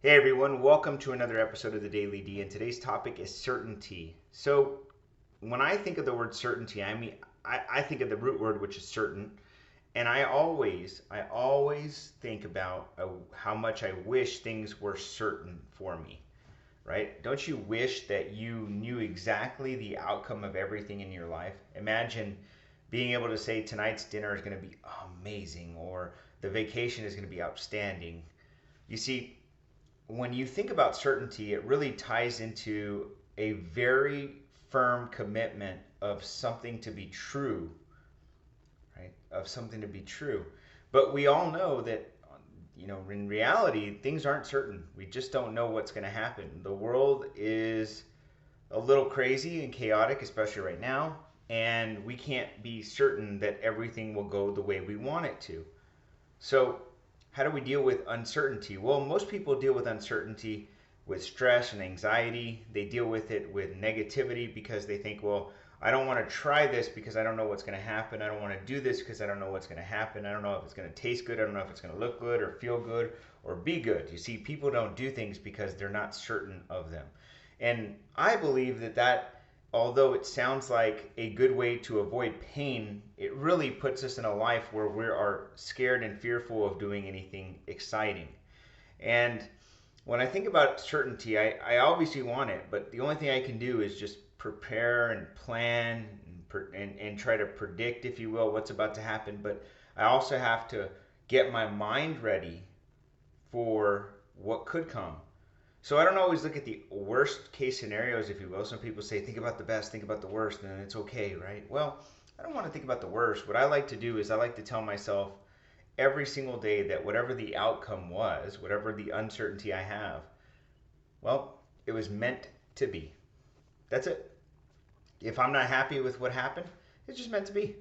Hey everyone, welcome to another episode of the Daily D, and today's topic is certainty. So, when I think of the word certainty, I think of the root word, which is certain, and I always think about how much I wish things were certain for me, right? Don't you wish that you knew exactly the outcome of everything in your life? Imagine being able to say tonight's dinner is going to be amazing, or the vacation is going to be outstanding. You see, when you think about certainty, it really ties into a very firm commitment of something to be true, right? Of something to be true. But we all know that, in reality, things aren't certain. We just don't know what's going to happen. The world is a little crazy and chaotic, especially right now, and we can't be certain that everything will go the way we want it to. So, how do we deal with uncertainty? Well, most people deal with uncertainty with stress and anxiety. They deal with it with negativity because they think, well, I don't want to try this because I don't know what's going to happen. I don't want to do this because I don't know what's going to happen. I don't know if it's going to taste good. I don't know if it's going to look good or feel good or be good. You see, people don't do things because they're not certain of them. And I believe that although it sounds like a good way to avoid pain, it really puts us in a life where we are scared and fearful of doing anything exciting. And when I think about certainty, I obviously want it, but the only thing I can do is just prepare and plan and try to predict, if you will, what's about to happen. But I also have to get my mind ready for what could come. So I don't always look at the worst case scenarios, if you will. Some people say, think about the best, think about the worst, and it's okay, right? Well, I don't want to think about the worst. What I like to do is I like to tell myself every single day that whatever the outcome was, whatever the uncertainty I have, well, it was meant to be. That's it. If I'm not happy with what happened, it's just meant to be.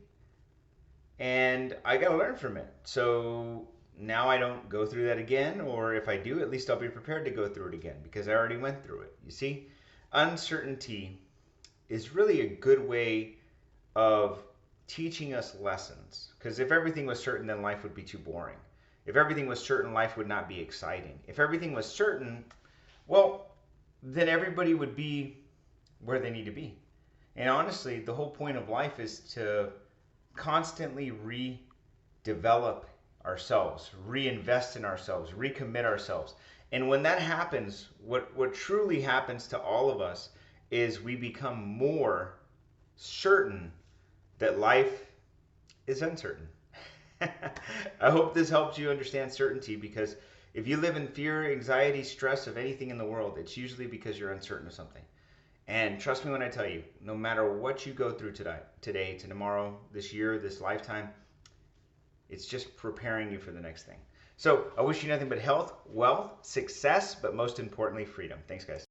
And I got to learn from it. So now I don't go through that again, or if I do, at least I'll be prepared to go through it again because I already went through it. You see, uncertainty is really a good way of teaching us lessons because if everything was certain, then life would be too boring. If everything was certain, life would not be exciting. If everything was certain, well, then everybody would be where they need to be. And honestly, the whole point of life is to constantly redevelop ourselves, reinvest in ourselves, recommit ourselves. And when that happens, what truly happens to all of us is we become more certain that life is uncertain. I hope this helps you understand certainty because if you live in fear, anxiety, stress of anything in the world, it's usually because you're uncertain of something. And trust me when I tell you, no matter what you go through today, to tomorrow, this year, this lifetime, it's just preparing you for the next thing. So I wish you nothing but health, wealth, success, but most importantly, freedom. Thanks, guys.